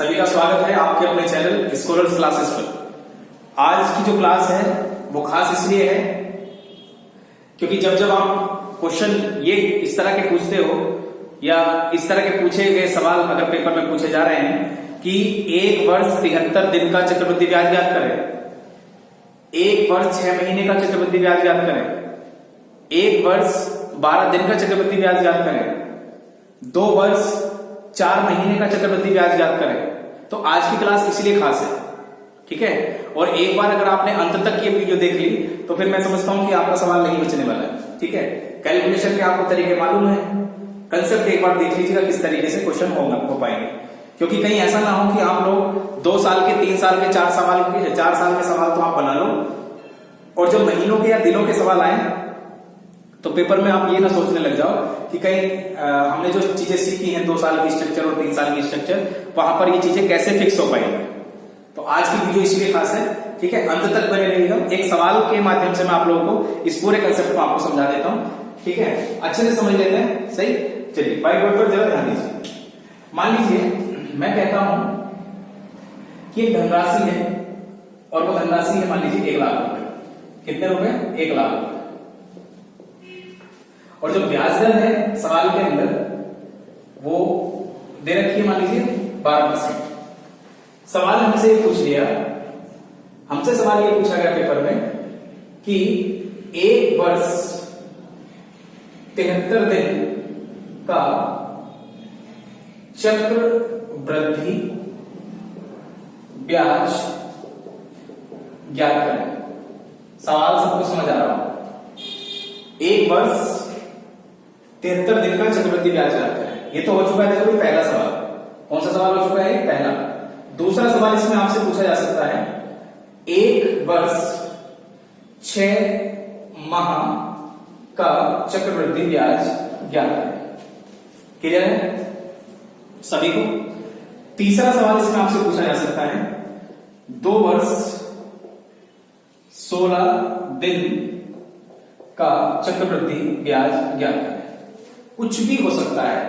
सभी का स्वागत है आपके अपने चैनल स्कॉलर्स क्लासेस पर। आज की जो क्लास है वो खास इसलिए है क्योंकि जब जब आप क्वेश्चन ये इस तरह के पूछते हो या इस तरह के पूछे गए सवाल अगर पेपर में पूछे जा रहे हैं कि एक वर्ष 73 दिन का चक्रवृद्धि ब्याज ज्ञात करें, एक वर्ष 6 महीने का चक्रवृद्धि ब्याज ज्ञात करें, एक वर्ष 12 दिन का चक्रवृद्धि ब्याज ज्ञात करें, 2 वर्ष 4 महीने का चक्रवृद्धि ब्याज ज्ञात करें, तो आज की क्लास इसलिए खास है। ठीक है, और एक बार अगर आपने अंत तक ये वीडियो देख ली तो फिर मैं समझता हूं कि आपका सवाल नहीं बचने वाला है। ठीक है, कैलकुलेशन के आपको तरीके मालूम है, कंसेप्ट एक बार देख लीजिएगा किस तरीके से क्वेश्चन हो पाएंगे, क्योंकि कहीं ऐसा ना हो कि आप लोग 2 साल के 3 साल के 4 साल के सवाल तो आप बना लो और जब महीनों के या दिनों के सवाल आए तो पेपर में आप ये ना सोचने लग जाओ कि कहीं हमने जो चीजें सीखी हैं 2 साल की स्ट्रक्चर और 3 साल की स्ट्रक्चर वहां पर ये चीजें कैसे फिक्स हो पाएंगी। तो आज की वीडियो इसलिए खास है। ठीक है, अंत तक बने रहिएगा। एक सवाल के माध्यम से मैं आप लोगों को इस पूरे कंसेप्ट को आपको समझा देता हूं। ठीक है, अच्छे से समझ लेते हैं। सही, चलिए व्हाइट बोर्ड पर जरा ध्यान दीजिए। मान लीजिए मैं कहता हूं कि एक धनराशि है और वो धनराशि है मान लीजिए 1 लाख रुपए। कितने रुपए? 1 लाख रुपए। और जो ब्याज दर है सवाल के अंदर वो दे रखी है मान लीजिए 12%। सवाल हमसे ये पूछ लिया, हमसे सवाल ये पूछा गया पेपर में कि एक वर्ष 73 दिन का चक्रवृद्धि ब्याज ज्ञात करें। सवाल सबको समझ आ रहा हो। एक वर्ष 73 दिन का चक्रवृद्धि ब्याज ज्ञात करें। ये तो हो चुका है, देखो पहला सवाल। कौन सा सवाल हो चुका है? पहला। दूसरा सवाल इसमें आपसे पूछा जा सकता है, एक वर्ष 6 माह का चक्रवृद्धि ब्याज ज्ञात करें। क्लियर है सभी को? तीसरा सवाल इसमें आपसे पूछा जा सकता है, 2 वर्ष 16 दिन का चक्रवृद्धि ब्याज ज्ञात करें। कुछ भी हो सकता है,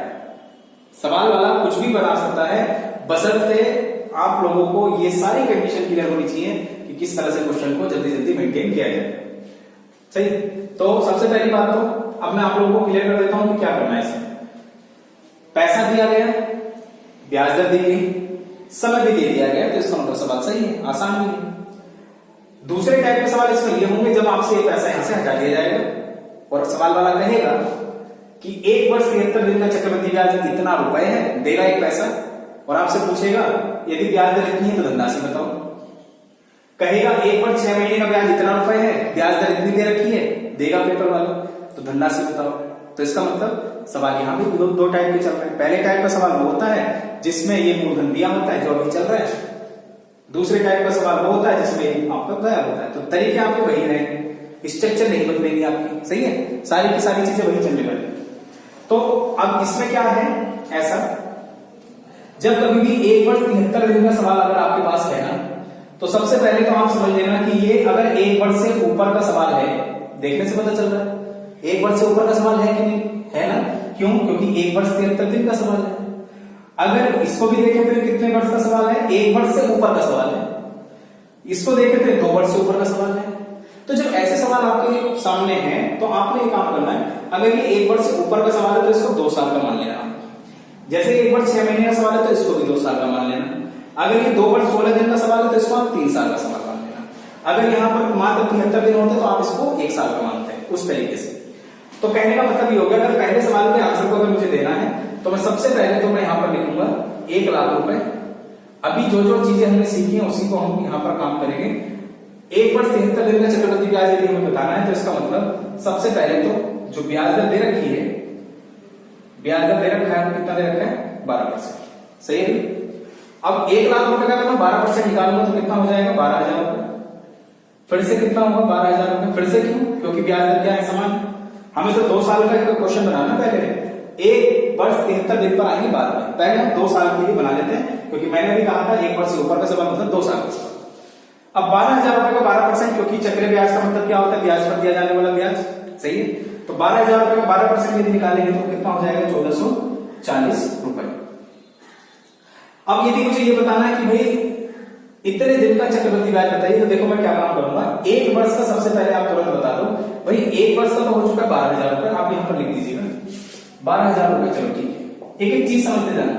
सवाल वाला कुछ भी बना सकता है, बशर्ते आप लोगों को ये सारी कंडीशन क्लियर होनी चाहिए कि किस तरह से क्वेश्चन को जल्दी जल्दी मेंटेन किया जाए। सही, तो सबसे पहली बात तो अब मैं आप लोगों को क्लियर कर देता हूं कि क्या करना है। इसमें पैसा दिया गया, ब्याज दर दी गई, समय भी दे दिया गया, तो इसका मतलब सवाल सही है, आसान भी है। दूसरे टाइप के सवाल इसमें ये होंगे जब आपसे पैसा यहां से हटा दिया जाएगा और सवाल वाला कहेगा कि एक वर्ष 73 दिन का चक्रवृद्धि ब्याज इतना रुपए है, देगा एक पैसा, और आपसे पूछेगा यदि ब्याज दर इतनी है तो धनराशि बताओ। कहेगा एक वर्ष 6 महीने का ब्याज इतना रुपए है, ब्याज दर इतनी दे रखी है, देगा पेपर वाला, तो धनराशि बताओ। तो इसका मतलब सवाल यहाँ भी दो टाइप के चल रहे हैं। पहले टाइप का सवाल वो होता है जिसमें ये मूलधन दिया होता है जो अभी चल रहा है, दूसरे टाइप का सवाल वो होता है जिसमें आपका गया होता है। तो तरीके आपके वही रहेंगे, स्ट्रक्चर नहीं बदलेगी आपकी। सही है, सारी की सारी चीजें वही चलने वाली। तो अब इसमें क्या है ऐसा, जब कभी भी एक वर्ष 73 दिन का सवाल अगर आपके पास है ना, तो सबसे पहले तो आप समझ लेना कि ये अगर एक वर्ष से ऊपर का सवाल है, देखने से पता चल रहा है एक वर्ष से ऊपर का सवाल है कि नहीं, है ना? क्यों? क्योंकि एक वर्ष 73 दिन का सवाल है। अगर इसको भी देखें तो कितने वर्ष का सवाल है? 1 वर्ष से ऊपर का सवाल है। इसको देखें तो 2 वर्ष से ऊपर का सवाल है। तो जब ऐसे सवाल आपके सामने हैं तो आपने एक काम करना है, अगर ये 1 वर्ष से ऊपर का सवाल है तो इसको 2 साल का मान लेना। जैसे 1 वर्ष 6 महीने का सवाल है तो इसको भी 2 साल का मान लेना। अगर ये 2 वर्ष 16 दिन का सवाल है तो इसको आप 3 साल का सवाल मान लेना। अगर यहाँ पर मात्र 73 दिन होते तो आप इसको 1 साल का मानते हैं, उस तरीके से। तो कहने का मतलब ये हो गया, अगर पहले सवाल के आंसर को अगर मुझे देना है तो मैं सबसे पहले तो मैं यहाँ पर लिखूंगा 1 लाख रुपए। अभी जो जो चीजें हमने सीखी है उसी को हम यहाँ पर काम करेंगे। 1 वर्ष 73 दिन का चक्रवृद्धि ब्याज यदि हमें बताना है तो इसका मतलब सबसे पहले तो जो ब्याज दर दे रखी है, ब्याज दर दे रखा है, कितना दे रखा है? 12%। सही है। अब 1 लाख रुपए का अगर मैं 12% निकालूंगा तो कितना हो जाएगा? 12,000 रुपए। फिर से कितना होगा? 12,000 रुपए। फिर से क्यों? क्योंकि ब्याज दर क्या है? समान। हमें तो 2 साल का क्वेश्चन बनाना पहले, 1 वर्ष 73 दिन पर आएंगे बाद में, पहले हम 2 साल के लिए बना लेते हैं, क्योंकि मैंने भी कहा था 1 वर्ष से ऊपर का सवाल मतलब 2 साल का सवाल। अब 12,000 रुपए का 12%, क्योंकि चक्र ब्याज का मतलब क्या होता है? ब्याज पर दिया जाने वाला ब्याज। सही है, तो 12,000 रुपए का 12% यदि निकालेंगे तो कितना हो जाएगा? 1440 रुपए। अब यदि मुझे ये बताना है कि भाई इतने दिन का चक्रवृद्धि ब्याज बताइए, तो देखो मैं क्या काम करूंगा, एक वर्ष का सबसे पहले आप तुरंत बता दो भाई, एक वर्ष का तो हो चुका है 12,000 रुपए, आप यहां पर लिख दीजिएगा 12,000 रुपए। चलो ठीक है, एक एक चीज समझते जाना,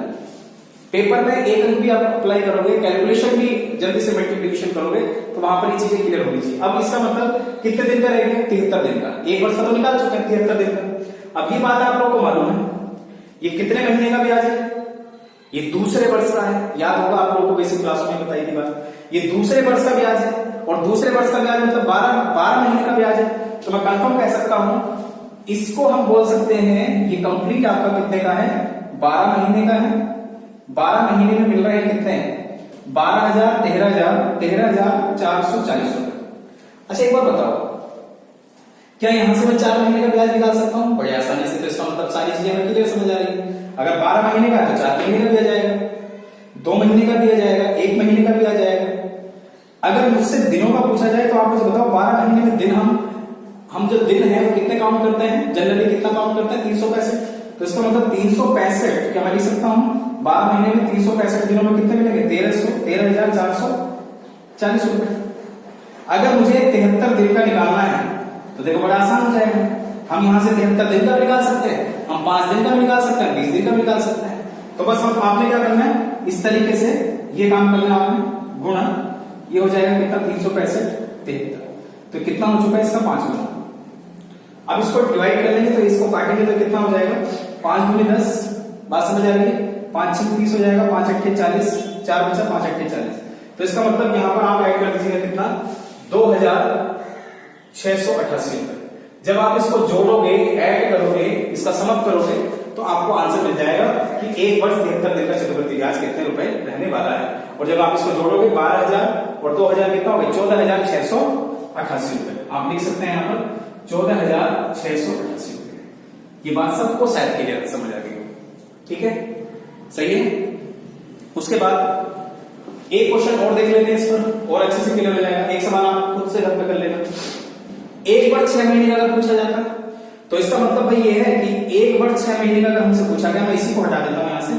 पेपर में एक अंक भी आप अप्लाई करोगे, कैलकुलेशन भी जल्दी से मल्टीप्लिकेशन करोगे तो वहां पर ये चीजें क्लियर होनी चाहिए। अब इसका मतलब कितने दिन का रहेगा, 73 दिन का, एक वर्ष का तो निकाल चुके हैं 73 दिन का। अब ये बात आप लोगों को मालूम है ये कितने महीने का ब्याज है, ये दूसरे वर्ष का है, याद होगा आप लोगों को बेसिक क्लास में बताई थी बात, ये दूसरे वर्ष का ब्याज है, और दूसरे वर्ष का ब्याज मतलब 12 महीने का ब्याज है, तो मैं कंफर्म कह सकता हूं इसको हम बोल सकते हैं ये कंप्लीट आपका कितने का है, 12 महीने का है। 12 महीने में मिल रहे हैं कितने, 12,000, 13,440 रुपए। अच्छा एक बार बताओ, क्या यहां से मैं 4 महीने का ब्याज निकाल सकता हूं बड़े आसानी से, तो इसका मतलब सारी चीजें हमें क्लियर समझ आ रही है। अगर 12 महीने का है तो 4 महीने का भी आ जाएगा, 2 महीने का भी आ जाएगा, 1 महीने का भी आ जाएगा। अगर मुझसे दिनों का पूछा जाए तो आप मुझे बताओ 12 महीने में दिन हम जो दिन है वो कितने काउंट करते हैं, जनरली कितना काउंट करते हैं, 365। तो इसका मतलब 365, क्या मैं लिख सकता हूं 12 महीने में 365 दिनों में कितने मिलेंगे, 13,440 रुपए। अगर मुझे 73 दिन का निकालना है तो देखो बड़ा आसान हो जाएगा, हम यहां से 73 दिन का निकाल सकते हैं, हम 5 दिन का निकाल सकते हैं, 20 दिन का निकाल सकते हैं। तो बस हम आपने क्या करना है, इस तरीके से ये काम करना आपने, गुणा ये हो जाएगा कितना, 365 73, तो कितना हो चुका है इसका 5 गुना। अब इसको डिवाइड कर लेंगे तो इसको काटेंगे तो कितना हो जाएगा, 5 दूनी 10, बात समझ आ रही है, 5 6 30 हो जाएगा, 5 8 40, 4 बचा 5 8 40। तो इसका मतलब यहां पर आप ऐड कर दीजिएगा कितना, 2,688 रुपए। जब आप इसको जोड़ोगे, ऐड करोगे, इसका समअप करोगे तो आपको आंसर मिल जाएगा कि एक वर्ष 73 दिन का चक्रवृद्धि ब्याज कितने रुपए रहने वाला है। और जब आप इसको जोड़ोगे 12,000 और 2,000 कितना हो गया, 14,688 रुपए। आप लिख सकते हैं यहां पर 14,688 रुपए। ये बात सबको शायद क्लियर समझ आ गई हो, ठीक है, सही है। उसके बाद एक क्वेश्चन और देख लेते हैं, इस पर और अच्छे से क्लियर हो जाएगा। एक सवाल आप खुद से घर पे कर लेना, एक वर्ष 6 महीने का अगर पूछा जाता तो इसका मतलब भाई ये है कि एक वर्ष 6 महीने का अगर हमसे पूछा गया, मैं इसी को हटा देता हूं यहां से,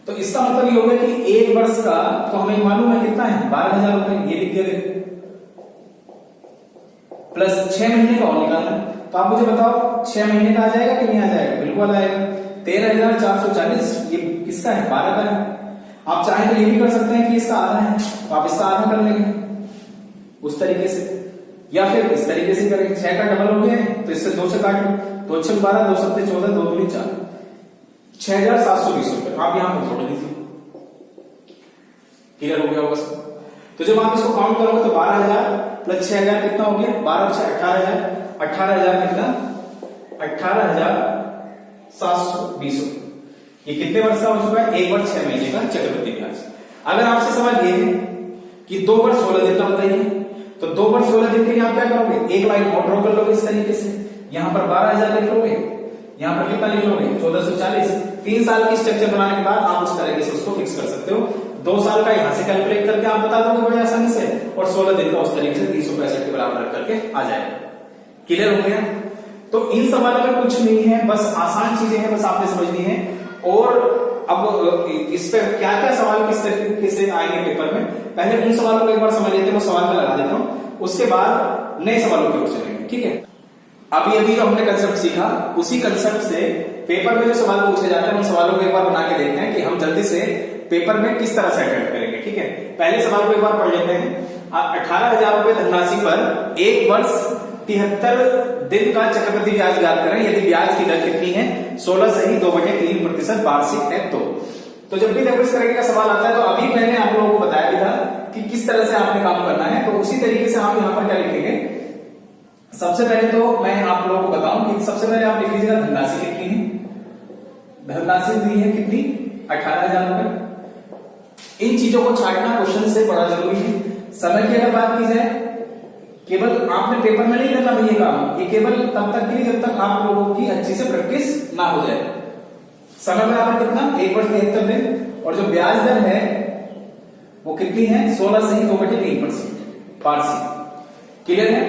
तो इसका मतलब ये होगा कि एक वर्ष का तो हमें मालूम है कितना है, 12,000 रुपए, ये लिख दिया देखो, प्लस 6 महीने का और निकालना। तो आप मुझे बताओ 6 महीने का आ जाएगा कि नहीं आ जाएगा, बिल्कुल आएगा। 13,440 ये किसका है, 12 का है। आप चाहें तो ये भी कर सकते हैं कि इसका आधा है, तो आप इसका आधा कर लेंगे उस तरीके से, या फिर इस तरीके से करेंगे, 6 का डबल हो गया है तो इससे 2 से काट लो, 2 6 12, 2 7 14, 2 दूनी 4, 6,720 रुपए आप यहां पर जोड़ लीजिए, क्लियर हो गया होगा सब। तो जब आप इसको काउंट करोगे तो 12,000 प्लस 6,000 कितना हो गया, 12 से 18,000, 18,000 कितना, 18,720 रुपए। ये कितने वर्ष का हो चुका है, एक वर्ष 6 महीने का चक्रवृद्धि ब्याज। अगर आपसे सवाल ये है कि 2 वर्ष 16 दिन का बताइए, तो 2 वर्ष 16 दिन के लिए आप क्या करोगे, एक लाइन और ड्रॉ कर लोगे इस तरीके से, यहां पर 12,000 लिख लोगे, यहां पर कितना लिख लोगे, 1440। 3 साल की स्ट्रक्चर बनाने के बाद आप उस तरीके से उसको फिक्स कर सकते हो। 2 साल का यहां से कैलकुलेट करके आप बता दोगे बड़े आसानी से, और 16 दिन का उस तरीके से 365 के बराबर रख करके आ जाएगा। क्लियर हो गया। तो इन सवालों में कुछ नहीं है, बस आसान चीजें हैं, बस आपने समझनी है। और अब इस पे क्या क्या सवाल किस तरीके से आएंगे पेपर में, पहले उन सवालों को एक बार समझ लेते हैं, वो सवाल में लगा देता हूं, उसके बाद नए सवालों की ओर चलेंगे, ठीक है। अभी जो हमने कंसेप्ट सीखा, उसी कंसेप्ट से पेपर में जो सवाल पूछे जाते हैं उन सवालों को एक बार बना के देखते हैं कि हम जल्दी से पेपर में किस तरह से अटेम्प्ट करेंगे, ठीक है। पहले सवाल को एक बार पढ़ लेते हैं। 18,000 रुपए धनराशि पर एक वर्ष 73 दिन का चक्रवृद्धि ब्याज ज्ञात करें यदि ब्याज की दर कितनी है, 16 सही 2/3% वार्षिक है। तो जब भी देखो इस तरीके का सवाल आता है तो अभी मैंने आप लोगों को बताया भी था कि किस तरह से आपने काम करना है, तो उसी तरीके से आप यहां पर क्या लिखेंगे। सबसे पहले तो मैं आप लोगों को बताऊं कि सबसे पहले आप लिख लीजिएगा धनराशि कितनी है, धनराशि दी है कितनी, 18,000 रुपए। इन चीजों को छांटना क्वेश्चन से बड़ा जरूरी है। समय की अगर बात की जाए, केवल आपने पेपर में नहीं करना ये काम, ये केवल तब तक के लिए जब तक आप लोगों की अच्छी से प्रैक्टिस ना हो जाए। समय बराबर कितना, एक वर्ष 73 दिन, और जो ब्याज दर है वो कितनी है, 16 सही 2/3% वार्षिक। क्लियर है।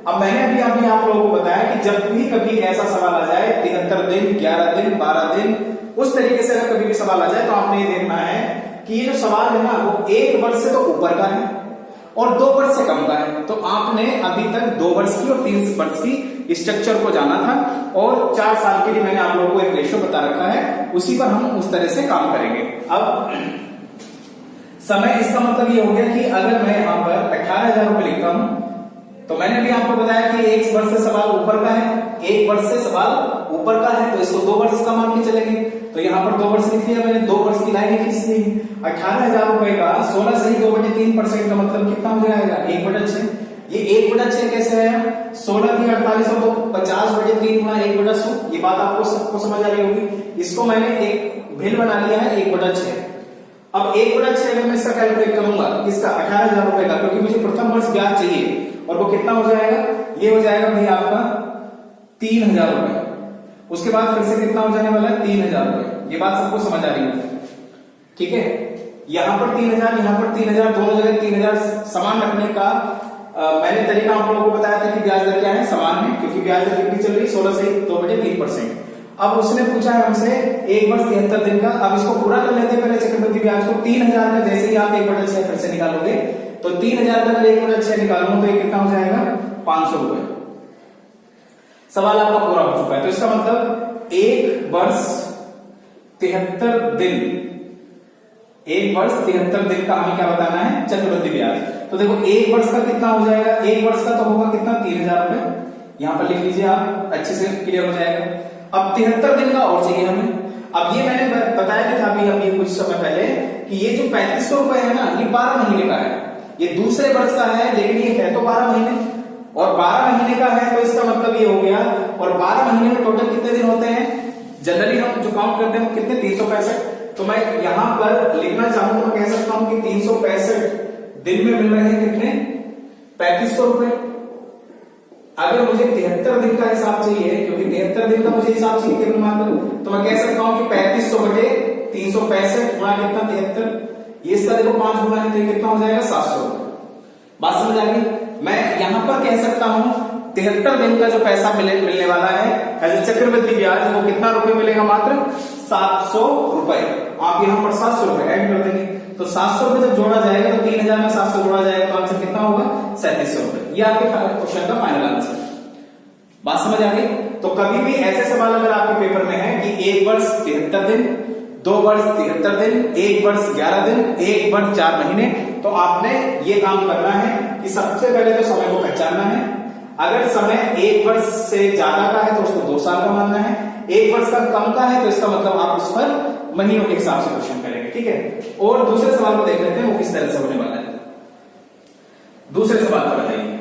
अब मैंने अभी आप लोगों को बताया कि जब भी कभी ऐसा सवाल आ जाए, 73 दिन, 11 दिन, 12 दिन, उस तरीके से अगर कभी भी सवाल आ जाए तो आपने ये देखना है कि ये जो सवाल है ना वो 1 वर्ष से तो ऊपर का है और 2 वर्ष से कम का है। तो आपने अभी तक 2 वर्ष की और 3 वर्ष की स्ट्रक्चर को जाना था और 4 साल के लिए मैंने आप लोगों को एक रेशियो बता रखा है, उसी पर हम उस तरह से काम करेंगे। अब समय, इसका मतलब ये हो गया कि अगर मैं यहाँ पर 18,000 रुपए लिखता हूं तो मैंने भी आपको बताया कि 1 वर्ष से सवाल ऊपर का है, 1 वर्ष से सवाल ऊपर का है तो इसको 2 वर्ष का मान के चलेंगे। तो यहाँ पर 2 वर्ष लिख लिया मैंने, 2 वर्ष की लाइन खींच दी। 18,000 रुपए का 16 से 2/3% का मतलब कितना हो जाएगा 1/6। ये 1/6 कैसे है, 16 की 48 और 50/3 गुणा 1/100। ये बात आपको सबको समझ आ रही होगी। इसको मैंने एक भिल बना लिया है 1/6। अब 1/6 अगर मैं इसका कैलकुलेट करूंगा किसका, 18,000 रुपए का, क्योंकि मुझे प्रथम वर्ष ब्याज चाहिए और वो कितना हो जाएगा, ये हो जाएगा भाई आपका 3,000 रुपए। उसके बाद फिर से कितना हो जाने वाला है 3,000 रुपए। ये बात सबको समझ आ रही है, ठीक है। यहां पर 3,000, यहां पर 3,000, दोनों जगह 3,000 समान रखने का मैंने तरीका आप लोगों को बताया था कि ब्याज दर क्या है, समान है, क्योंकि ब्याज दर कितनी चल रही है 16 से 2/3%। अब उसने पूछा है हमसे 1 वर्ष 73 दिन का। अब इसको पूरा कर लेते हैं पहले चक्रवृद्धि ब्याज को। 3,000 का जैसे ही आप 1/6 फिर से निकालोगे तो 3,000 का 1/6 निकालूंगा तो ये कितना हो जाएगा 500 रुपए। सवाल आपका पूरा हो चुका है। तो इसका मतलब 1 वर्ष 73 दिन, 1 वर्ष 73 दिन का हमें क्या बताना है, चक्रवृद्धि ब्याज। तो देखो 1 वर्ष का कितना हो जाएगा, 1 वर्ष का तो होगा कितना 3,000 रुपए। यहां पर लिख लीजिए आप, अच्छे से क्लियर हो जाएगा। अब 73 दिन का और चाहिए हमें। अब ये मैंने बताया भी था अभी कुछ समय पहले कि ये जो 3500 रुपए है ना, ये 12 महीने का है। ये दूसरे वर्ष का है लेकिन ये है तो 12 महीने, और 12 महीने का है तो इसका मतलब ये हो गया। और 12 महीने में टोटल कितने दिन होते हैं, जनरली हम जो काउंट करते हैं कितने 365। तो मैं यहां पर लिखना चाहूं तो कह सकता हूं कि 365 दिन में मिल रहे हैं कितने 3500 रुपए। अगर मुझे 73 दिन का हिसाब चाहिए, क्योंकि 73 दिन का मुझे हिसाब चाहिए केवल मात्र, तो मैं कह सकता हूं कि 3500/365 गुणा कितना 73, ये इसका देखो 5 गुना है तो कितना हो जाएगा 700 रुपए। बात समझ आ गई। मैं यहां पर कह सकता हूं 73 दिन का जो पैसा मिलने वाला है एज ए चक्रवृद्धि ब्याज, वो कितना रुपए मिलेगा, मात्र 700 रुपए। आप यहां पर 700 रुपए ऐड कर देंगे तो 700 रुपए जब जोड़ा जाएगा तो 3,000 में 700 जोड़ा जाएगा तो आंसर कितना होगा 3700 रुपए। ये आपके क्वेश्चन का फाइनल आंसर। बात समझ आ गई। तो कभी भी ऐसे सवाल अगर आपके पेपर में है कि 1 वर्ष 73 दिन, 2 वर्ष 73 दिन, 1 वर्ष 11 दिन, 1 वर्ष 4 महीने, तो आपने ये काम करना है कि सबसे पहले तो समय को पहचानना है। अगर समय 1 वर्ष से ज्यादा का है तो उसको 2 साल का मानना है, 1 वर्ष का कम का है तो इसका मतलब आप उस पर महीनों के हिसाब से क्वेश्चन करेंगे, ठीक है। और दूसरे सवाल को देख लेते हैं वो किस तरह से होने वाला है। दूसरे सवाल पर बताइए,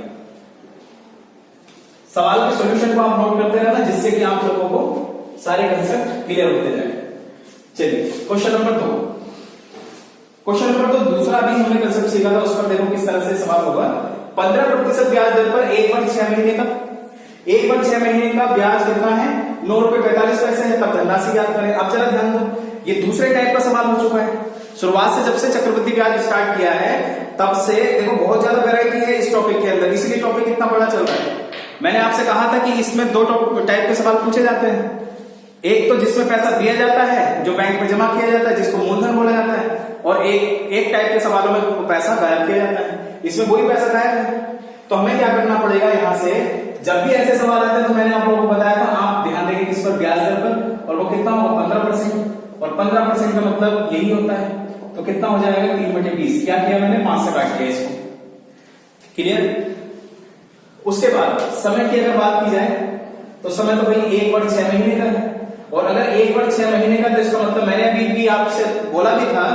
सवाल के सॉल्यूशन को आप नोट करते रहना जिससे कि आप लोगों को सारे कंसेप्ट क्लियर होते जाए। चलिए क्वेश्चन नंबर 2। क्वेश्चन नंबर 2 दूसरा भी हमने कंसेप्ट सीखा था, उस पर देखो किस तरह से सवाल होगा। 15% ब्याज दर पर 1 वर्ष 6 महीने का, 1 वर्ष 6 महीने का ब्याज कितना है 9 रुपए 45 पैसे है। तब धनराशि याद करें। अब जरा ध्यान दो, ये दूसरे टाइप का सवाल हो चुका है। शुरुआत से जब से चक्रवृद्धि ब्याज स्टार्ट किया है तब से देखो बहुत ज्यादा वैरायटी है इस टॉपिक के अंदर, इसलिए टॉपिक इतना बड़ा चल रहा है। मैंने आपसे कहा था कि इसमें 2 टाइप के सवाल पूछे जाते हैं। एक तो जिसमें पैसा दिया जाता है, जो बैंक में जमा किया जाता है, जिसको मूलधन बोला जाता है, और एक टाइप के सवालों में पैसा गायब किया जाता है, इसमें वही पैसा गायब है। तो हमें क्या करना पड़ेगा, यहां से जब भी ऐसे सवाल आते हैं तो मैंने आप लोगों को बताया था आप ध्यान देंगे किस पर, ब्याज दर पर, और वो कितना होगा 15%, और 15% का मतलब यही होता है। तो कितना हो जाएगा 3/20। क्या किया मैंने 5 से काट दिया इसको, क्लियर। उसके बाद समय की अगर बात की जाए तो समय तो भाई 1 वर्ष 6 महीने का है, और अगर 1 वर्ष 6 महीने का तो इसका मतलब मैंने अभी भी आपसे बोला भी था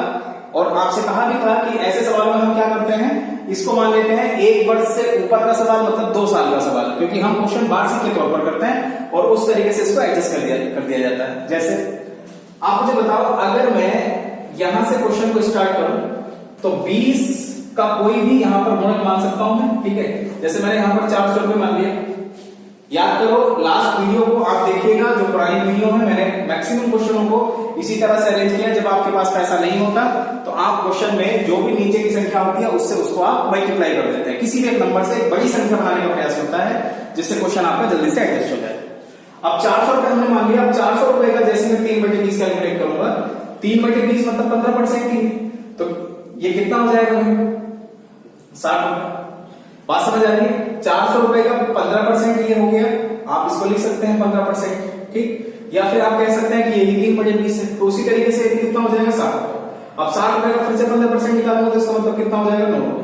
और आपसे कहा भी था कि ऐसे सवालों में हम क्या करते हैं, इसको मान लेते हैं 1 वर्ष से ऊपर का सवाल मतलब 2 साल का सवाल, क्योंकि हम क्वेश्चन वार्षिक के तौर पर करते हैं और उस तरीके से इसको एडजस्ट कर दिया जाता है। जैसे आप मुझे बताओ, अगर मैं यहां से क्वेश्चन को स्टार्ट करूं तो 20 का कोई भी यहां पर गुणक मान सकता हूं मैं, ठीक है। जैसे मैंने यहां पर 400 रुपए मान लिया। याद करो लास्ट वीडियो को आप देखिएगा, जो पुरानी वीडियो है मैंने मैक्सिमम क्वेश्चनों को इसी तरह से अरेंज किया। जब आपके पास पैसा नहीं होता तो आप क्वेश्चन में जो भी नीचे की संख्या होती है उससे उसको आप मल्टीप्लाई कर देते हैं, किसी भी एक नंबर से एक बड़ी संख्या बनाने का प्रयास होता है जिससे क्वेश्चन आपका जल्दी से एडजस्ट हो जाए। अब 400 रुपए हमने मान लिया। अब 400 रुपए का जैसे मैं 3/20 कैलकुलेट करूंगा, 3/20 मतलब 15% की, ये कितना हो जाएगा भाई 60 रुपए। बात समझ आ रही है? 400 रुपए का 15% ये हो गया, आप इसको लिख सकते हैं 15%, ठीक। या फिर आप कह सकते हैं कि ये 3/20 है, तो उसी तरीके से कितना हो जाएगा 60 रुपए। अब 60 रुपए का फिर से 15% निकालूंगा तो इसका मतलब कितना हो जाएगा 9 रुपए।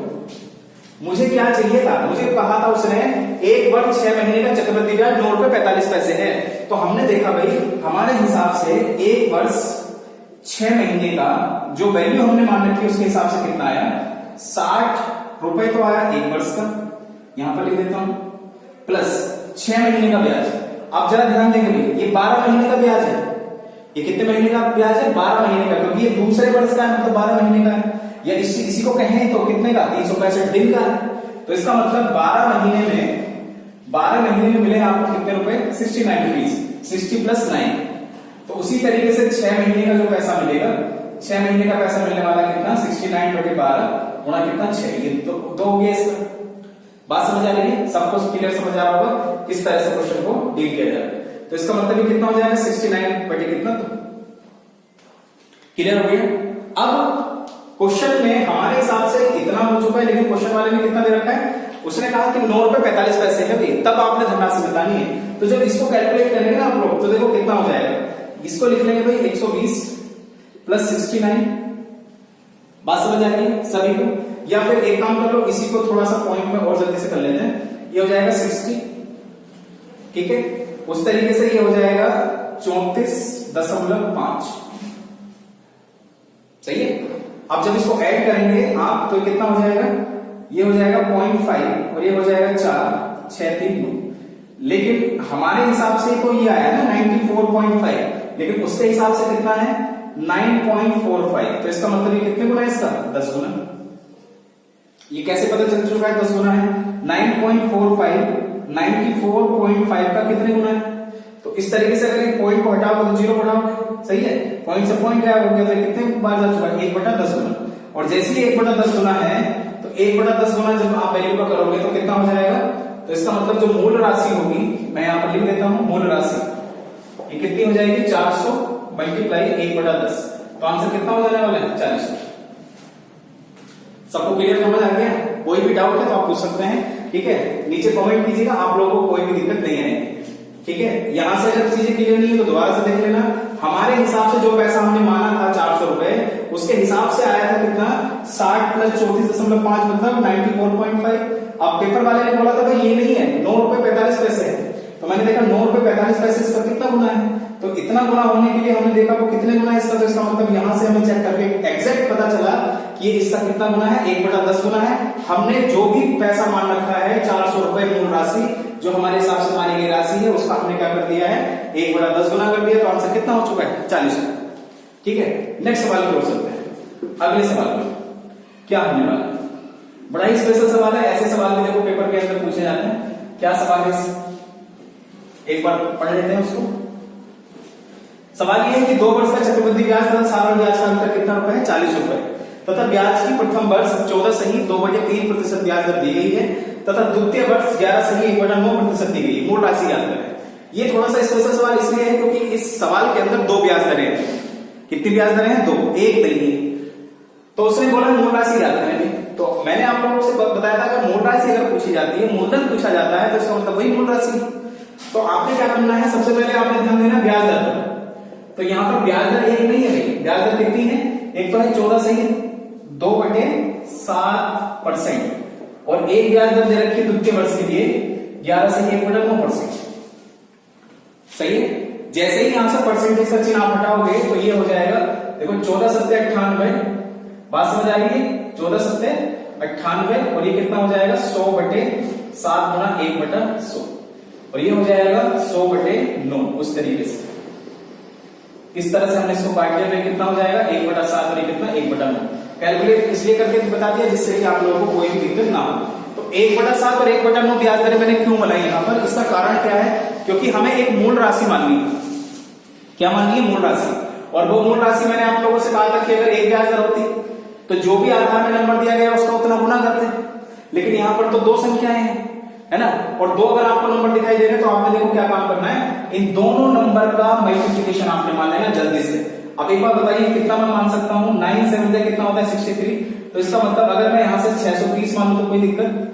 मुझे क्या चाहिए था, मुझे कहा था उसने 1 वर्ष 6 महीने का चक्रवृद्धि ब्याज 9 रुपए 45 पैसे है। तो हमने देखा भाई हमारे हिसाब से 1 वर्ष 6 महीने का जो वैल्यू हमने मान रखी उसके हिसाब से कितना आया 60 रुपए तो आया 1 वर्ष का, यहां पर लिख देता हूं, प्लस 6 महीने का ब्याज। आप जरा ध्यान देंगे भाई ये 12 महीने का ब्याज है। ये कितने महीने का ब्याज है 12 महीने का, क्योंकि ये दूसरे वर्ष का है मतलब 12 महीने का है, या इसी को कहें तो कितने का 365 दिन का है। तो इसका मतलब 12 महीने में मिले आपको कितने रुपए 69 रुपीज, 60 प्लस 9। तो उसी तरीके से 6 महीने का जो पैसा मिलेगा, 6 महीने का पैसा मिलने वाला कितना 69 बटे 12 गुणा कितना 6, ये दो हो गया इसका। बात समझ आ रही है? सबको क्लियर समझ आ रहा होगा किस तरह से क्वेश्चन को डील किया जाए। तो इसका मतलब ये कितना हो जाएगा 69 बटे कितना, क्लियर हो गया। अब क्वेश्चन में हमारे हिसाब से इतना हो चुका है, लेकिन क्वेश्चन वाले ने कितना दे रखा है, उसने कहा कि 9 रुपए 45 पैसे है भाई, तब आपने धनराशि बतानी है। तो जब इसको कैलकुलेट करेंगे ना आप लोग, तो देखो कितना हो जाएगा, इसको लिख लेंगे भाई 120 प्लस 69। बात समझ आ रही है सभी को? या फिर एक काम कर लो, इसी को थोड़ा सा पॉइंट में और जल्दी से कर लेते हैं, ये हो जाएगा 60, ठीक है। उस तरीके से ये हो जाएगा 34.5, सही है। अब जब इसको ऐड करेंगे आप तो कितना हो जाएगा, ये हो जाएगा 0.5 और ये हो जाएगा 4, 6, 3, 9। लेकिन हमारे हिसाब से तो ये आया ना 94.5, लेकिन उसके हिसाब से कितना है 9.45। तो इसका मतलब ये कितने गुना है इसका 10 गुना। ये कैसे पता चल चुका है 10 गुना है? 9.45 94.5 का कितने गुना है? तो इस तरीके से अगर पॉइंट को हटाओगे तो 0 बढ़ाओगे, सही है। पॉइंट से पॉइंट गायब हो गया तो कितने बार जा चुका है 1/10 गुना। और जैसे ही 1/10 गुना है तो 1/10 गुना जब आप वैल्यू का करोगे तो कितना हो जाएगा, तो इसका मतलब जो मूल राशि होगी, मैं यहां पर लिख देता हूं मूल राशि, ये कितनी हो जाएगी 400 मल्टीप्लाई 1/10। तो आंसर कितना हो जाने वाला है 40। सबको क्लियर समझ आ गया? कोई भी डाउट है तो आप पूछ सकते हैं, ठीक है। नीचे कमेंट कीजिएगा, आप लोगों को कोई भी दिक्कत नहीं आएगी, ठीक है। यहां से अगर चीजें क्लियर नहीं है तो दोबारा से देख लेना। हमारे हिसाब से जो पैसा हमने माना था 400 रुपए, उसके हिसाब से आया था कितना 60 प्लस 34.5 मतलब 94.5। अब पेपर वाले ने बोला था भाई ये नहीं है 9 रुपए 45 पैसे है, तो मैंने देखा 9 रुपए 45 पैसे इसका कितना गुना है, तो इतना गुना होने के लिए हमने देखा वो कितने गुना है इसका। तो इसका मतलब यहां से हमें चेक करके एग्जैक्ट पता चला कि ये इसका कितना गुना है 1/10 गुना है। हमने जो भी पैसा मान रखा है 400 रुपए मूल राशि, जो हमारे हिसाब से मानी गई राशि है, उसका हमने क्या कर दिया है 1/10 गुना कर दिया। तो आंसर कितना हो चुका है 40, ठीक है। नेक्स्ट सवाल की ओर चलते हैं। अगले सवाल में क्या होने वाला है, बड़ा ही स्पेशल सवाल है। ऐसे सवाल भी देखो पेपर के अंदर पूछे जाते हैं। क्या सवाल है एक बार पढ़ लेते हैं उसको। सवाल यह है कि 2 वर्ष का चक्रवृद्धि ब्याज तथा साधारण ब्याज का अंतर कितना रुपए है 40 रुपए, तथा ब्याज की प्रथम वर्ष 14 सही 2/3% ब्याज दर दी गई है, तथा द्वितीय वर्ष 11 सही 1/9% दी गई है। मूल राशि ज्ञात करें। ये थोड़ा सा स्पेशल सवाल इसलिए है क्योंकि इस सवाल के अंदर 2 ब्याज दरें हैं। कितनी ब्याज दरें हैं 2, एक नहीं है। तो उसने बोला मूल राशि ज्ञात करें। तो मैंने आप लोगों से बताया था कि मूल राशि अगर पूछी जाती है, मूलधन पूछा जाता है, तो इसका मतलब वही मूल राशि। तो आपने क्या करना है, सबसे पहले आपने ध्यान देना ब्याज दर पर। तो यहां पर ब्याज दर एक नहीं है भाई, ब्याज दर कितनी है, एक तो है 14 सही 2/7% और एक ब्याज दर दे रखी है द्वितीय वर्ष के लिए 11 सही 1/9%, सही है। जैसे ही यहां से परसेंटेज का चिन्ह आप हटाओगे तो ये हो जाएगा, देखो 14 सत्ते 98, बात समझ आ रही है 14 सत्ते 98 और ये कितना हो जाएगा 100/7 गुना 1/100 और ये हो जाएगा 100/9। उस तरीके से इस तरह से हमने इसको काट लिया तो कितना हो जाएगा 1/7 और ये कितना 1/9। कैलकुलेट इसलिए करके बता दिया जिससे कि आप लोगों को कोई भी दिक्कत ना हो। तो 1/7 और 1/9 ब्याज दरें मैंने क्यों बनाई यहां पर, इसका कारण क्या है, क्योंकि हमें एक मूल राशि माननी है। क्या माननी है, मूल राशि। और वो मूल राशि मैंने आप लोगों से कहा था कि अगर एक ब्याज दर होती तो जो भी आधार में नंबर दिया गया उसका उतना गुना करते, लेकिन यहां पर तो 2 संख्याएं हैं, है ना। और 2 अगर आपको नंबर दिखाई दे रहे तो आपने देखो क्या काम करना है, इन दोनों नंबर का मल्टीप्लिकेशन आपने मान लेना जल्दी से। अब एक बार बताइए कितना मैं मान सकता हूं, 9 7 कितना होता है 63, तो इसका मतलब अगर मैं यहां से 630 मानूं तो कोई दिक्कत,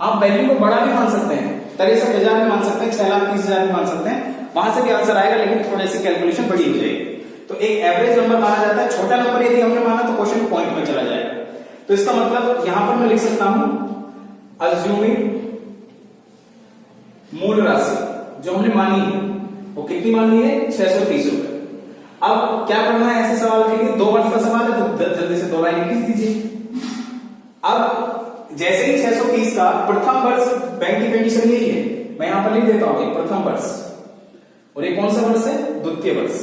आप वैल्यू को बड़ा भी मान सकते हैं, 63,000 भी मान सकते हैं, 6,30,000 भी मान सकते हैं, वहां से भी आंसर आएगा, लेकिन थोड़ी सी कैलकुलेशन बड़ी हो जाएगी। तो एक एवरेज नंबर माना जाता है, छोटा नंबर यदि हमने माना तो क्वेश्चन पॉइंट में चला जाएगा। तो इसका मतलब यहां पर मैं लिख सकता हूं अज्यूमिंग मूल राशि जो हमने मानी है वो कितनी मानी है, 630 रुपए। अब क्या करना है ऐसे सवाल के लिए, 2 वर्ष का सवाल है तो जल्दी से 2 लाइन लिख दीजिए। अब जैसे ही 630 का प्रथम वर्ष बैंक की कंडीशन यही है, मैं यहां पर लिख देता हूं प्रथम वर्ष, और ये कौन सा वर्ष है, द्वितीय वर्ष।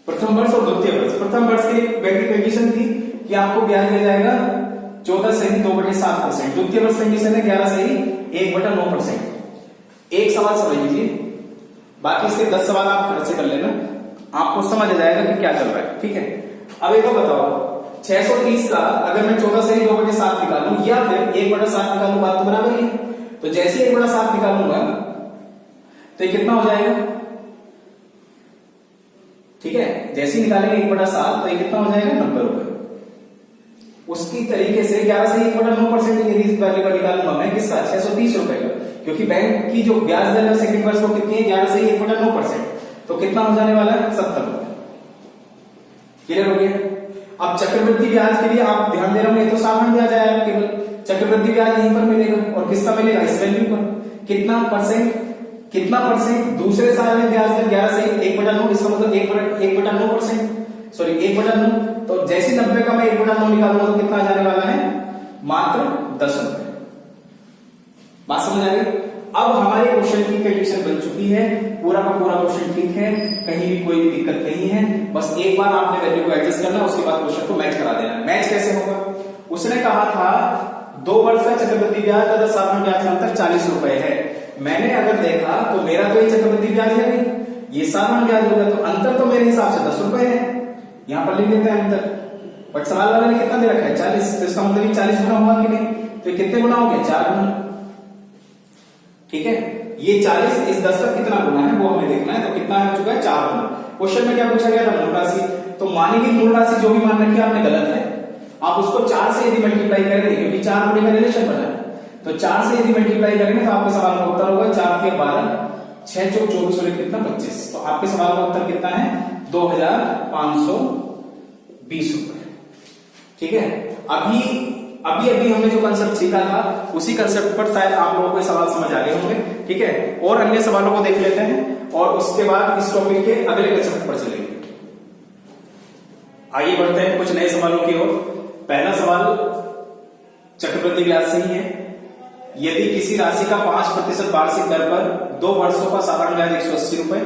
प्रथम वर्ष और द्वितीय वर्ष, प्रथम वर्ष की बैंक की कंडीशन थी कि आपको ब्याज दिया जाएगा 14 से 2/7%, द्वितीय वर्ष कंडीशन है 11 से 1/9%। एक सवाल समझ लीजिए, बाकी इसके 10 सवाल आप घर से कर लेना, आपको समझ आ जाएगा कि क्या चल रहा है, ठीक है। अब एक बताओ 630 का अगर मैं 14 से 2/7 निकालूं या फिर 1/7 निकालूं, बात तो बराबर ही है। तो जैसे 1/7 निकालूंगा तो ये कितना हो जाएगा, ठीक है, जैसे ही निकालेंगे 1/7 तो ये कितना हो जाएगा, 90 रुपए। उसकी तरीके से 11 से 1/9% यदि वैल्यू का निकालूंगा मैं किसका, 630 रुपए का, क्योंकि बैंक की जो ब्याज दर है सेकंड वर्ष को कितनी है, 11 से 1/9%, तो कितना हो जाने वाला है, 70 रुपए। क्लियर हो गया। अब चक्रवृद्धि ब्याज के लिए आप ध्यान दे रहे होंगे, तो साधारण ब्याज आया केवल, चक्रवृद्धि ब्याज यहीं पर मिलेगा, और किसका मिलेगा, इस वैल्यू पर। कितना परसेंट दूसरे साल में ब्याज दर 11 से 1/9, इसका मतलब 1/9%, सॉरी 1/9। तो जैसे 90 का मैं 1/9 निकालूंगा तो कितना जाने वाला है, मात्र 10 रुपए। बात समझ आ गई। अब हमारे क्वेश्चन की कंडीशन बन चुकी है, पूरा का पूरा क्वेश्चन ठीक है, कहीं भी कोई भी दिक्कत नहीं है, बस एक बार आपने वैल्यू को एडजस्ट करना, उसके बाद क्वेश्चन को मैच करा देना। मैच कैसे होगा, उसने कहा था 2 वर्ष का चक्रवृद्धि ब्याज तथा साधारण ब्याज का अंतर 40 रुपए है। मैंने अगर देखा तो मेरा तो ये चक्रवृद्धि ब्याज है नहीं, ये साधारण ब्याज होगा, तो अंतर तो मेरे हिसाब से 10 रुपए है, यहां पर लिख देते हैं अंतर। बट सवाल वाले ने कितना दे रखा है, 40, तो इसका मतलब 40 गुना हुआ कि नहीं, तो कितने गुना हो गया, 4 गुना, ठीक है। ये 40 इस 10 का कितना गुना है वो हमें देखना है, तो कितना हो चुका है, 4 गुना। क्वेश्चन में क्या पूछा गया था, मूल राशि, तो मानेगी मूल राशि जो भी मान रखी है आपने गलत है, आप उसको 4 से यदि मल्टीप्लाई करेंगे, क्योंकि 4 गुणे का रिलेशन बना है, तो 4 से यदि मल्टीप्लाई करेंगे तो आपके सवाल का उत्तर होगा 4 के 12, 6 चौक 24 और कितना 25, तो आपके सवाल का उत्तर कितना है, 2520 रुपए, ठीक है। अभी हमने जो कंसेप्ट सीखा था उसी कंसेप्ट पर शायद आप लोगों को सवाल समझ आ गए होंगे, ठीक है। और अन्य सवालों को देख लेते हैं और उसके बाद इस टॉपिक के अगले कंसेप्ट पर चलेंगे। आगे बढ़ते हैं कुछ नए सवालों की ओर। पहला सवाल चक्रवृद्धि ब्याज से ही है। यदि किसी राशि का 5% वार्षिक दर पर 2 वर्षों का साधारण ब्याज 180 रुपए,